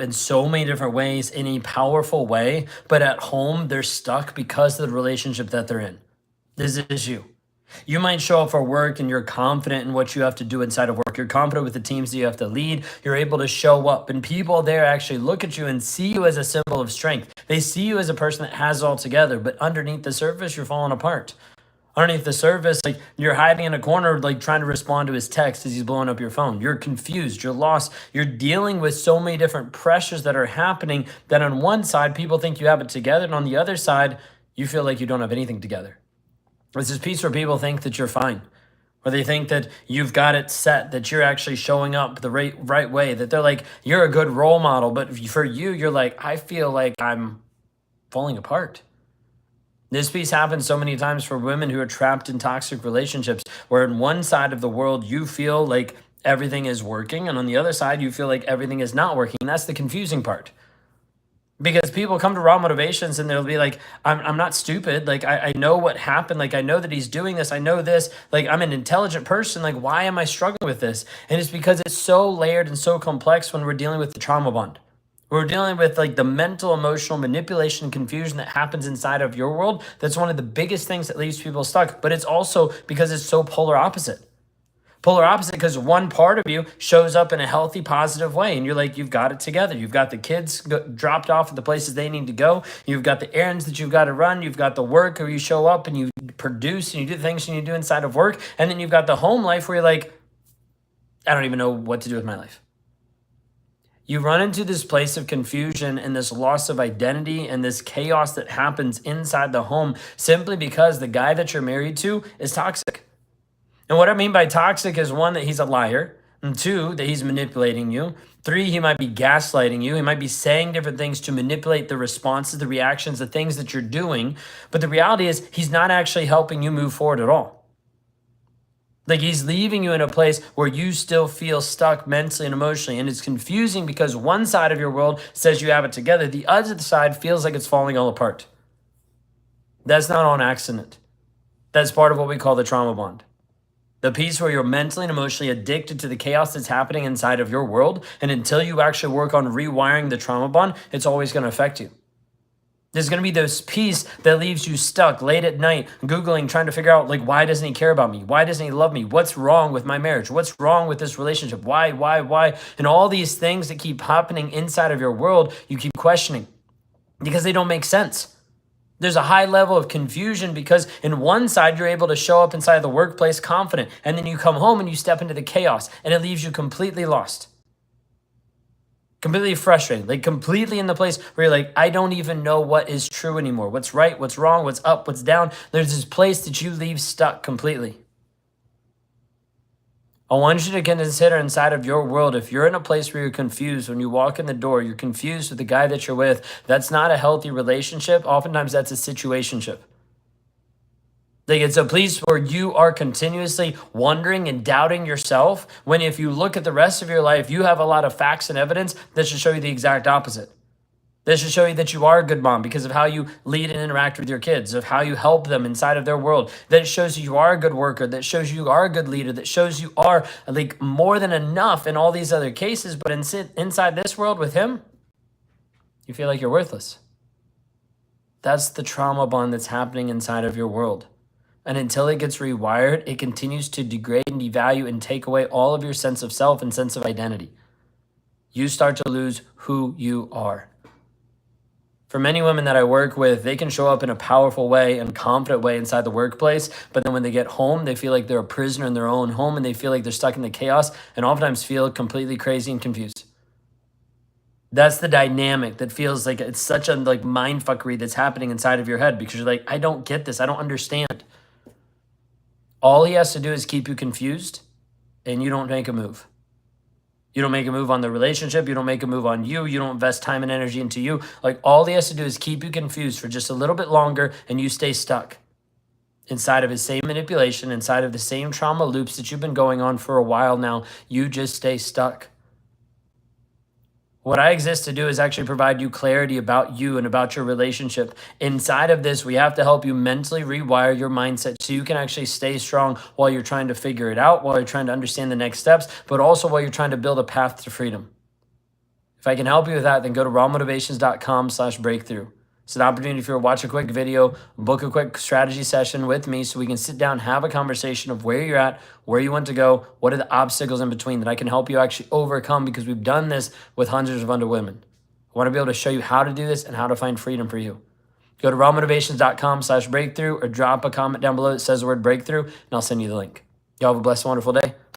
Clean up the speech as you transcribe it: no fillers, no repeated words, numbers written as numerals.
in so many different ways in a powerful way, but at home they're stuck because of the relationship that they're in. This is you. You might show up for work and you're confident in what you have to do inside of work. You're confident with the teams that you have to lead. You're able to show up, and people there actually look at you and see you as a symbol of strength. They see you as a person that has it all together, but underneath the surface, you're falling apart. Underneath the surface, like you're hiding in a corner, like trying to respond to his text as he's blowing up your phone. You're confused, you're lost, you're dealing with so many different pressures that are happening that on one side, people think you have it together, and on the other side, you feel like you don't have anything together. It's this piece where people think that you're fine, or they think that you've got it set, that you're actually showing up the right way, that they're like, you're a good role model. But for you, you're like, I feel like I'm falling apart. This piece happens so many times for women who are trapped in toxic relationships, where in one side of the world, you feel like everything is working, and on the other side, you feel like everything is not working. And that's the confusing part. Because people come to Raw Motivations and they'll be like, I'm not stupid. Like, I know what happened. Like, I know that he's doing this. I know this. Like, I'm an intelligent person. Like, why am I struggling with this? And it's because it's so layered and so complex when we're dealing with the trauma bond. We're dealing with like the mental, emotional manipulation and confusion that happens inside of your world. That's one of the biggest things that leaves people stuck. But it's also because it's so polar opposite. Polar opposite because one part of you shows up in a healthy, positive way, and you're like, you've got it together. You've got the kids dropped off at the places they need to go. You've got the errands that you've got to run. You've got the work where you show up and you produce and you do the things you need to do inside of work. And then you've got the home life where you're like, I don't even know what to do with my life. You run into this place of confusion and this loss of identity and this chaos that happens inside the home simply because the guy that you're married to is toxic. And what I mean by toxic is one, that he's a liar, and two, that he's manipulating you. Three, he might be gaslighting you. He might be saying different things to manipulate the responses, the reactions, the things that you're doing. But the reality is he's not actually helping you move forward at all. Like, he's leaving you in a place where you still feel stuck mentally and emotionally. And it's confusing because one side of your world says you have it together. The other side feels like it's falling all apart. That's not on accident. That's part of what we call the trauma bond. The piece where you're mentally and emotionally addicted to the chaos that's happening inside of your world. And until you actually work on rewiring the trauma bond, it's always going to affect you. There's going to be this piece that leaves you stuck late at night, Googling, trying to figure out, like, why doesn't he care about me? Why doesn't he love me? What's wrong with my marriage? What's wrong with this relationship? Why? And all these things that keep happening inside of your world, you keep questioning because they don't make sense. There's a high level of confusion because in one side, you're able to show up inside the workplace confident, and then you come home and you step into the chaos, and it leaves you completely lost, completely frustrated, like completely in the place where you're like, I don't even know what is true anymore. What's right, what's wrong, what's up, what's down. There's this place that you leave stuck completely. I want you to consider inside of your world, if you're in a place where you're confused, when you walk in the door, you're confused with the guy that you're with, that's not a healthy relationship. Oftentimes that's a situationship. Like, it's a place where you are continuously wondering and doubting yourself, when if you look at the rest of your life, you have a lot of facts and evidence that should show you the exact opposite. That should show you that you are a good mom because of how you lead and interact with your kids, of how you help them inside of their world. That shows you are a good worker, that shows you are a good leader, that shows you are like more than enough in all these other cases. But inside this world with him, you feel like you're worthless. That's the trauma bond that's happening inside of your world. And until it gets rewired, it continues to degrade and devalue and take away all of your sense of self and sense of identity. You start to lose who you are. For many women that I work with, they can show up in a powerful way and confident way inside the workplace, but then when they get home, they feel like they're a prisoner in their own home and they feel like they're stuck in the chaos and oftentimes feel completely crazy and confused. That's the dynamic that feels like it's such a like mind fuckery that's happening inside of your head because you're like, I don't get this. I don't understand. All he has to do is keep you confused and you don't make a move. You don't make a move on the relationship. You don't make a move on you. You don't invest time and energy into you. Like, all he has to do is keep you confused for just a little bit longer and you stay stuck inside of his same manipulation, inside of the same trauma loops that you've been going on for a while now. You just stay stuck. What I exist to do is actually provide you clarity about you and about your relationship. Inside of this, we have to help you mentally rewire your mindset so you can actually stay strong while you're trying to figure it out, while you're trying to understand the next steps, but also while you're trying to build a path to freedom. If I can help you with that, then go to rawmotivations.com/breakthrough. It's an opportunity for you to watch a quick video, book a quick strategy session with me so we can sit down, have a conversation of where you're at, where you want to go, what are the obstacles in between that I can help you actually overcome, because we've done this with hundreds of other women. I want to be able to show you how to do this and how to find freedom for you. Go to rawmotivations.com/breakthrough or drop a comment down below that says the word breakthrough, and I'll send you the link. Y'all have a blessed, wonderful day.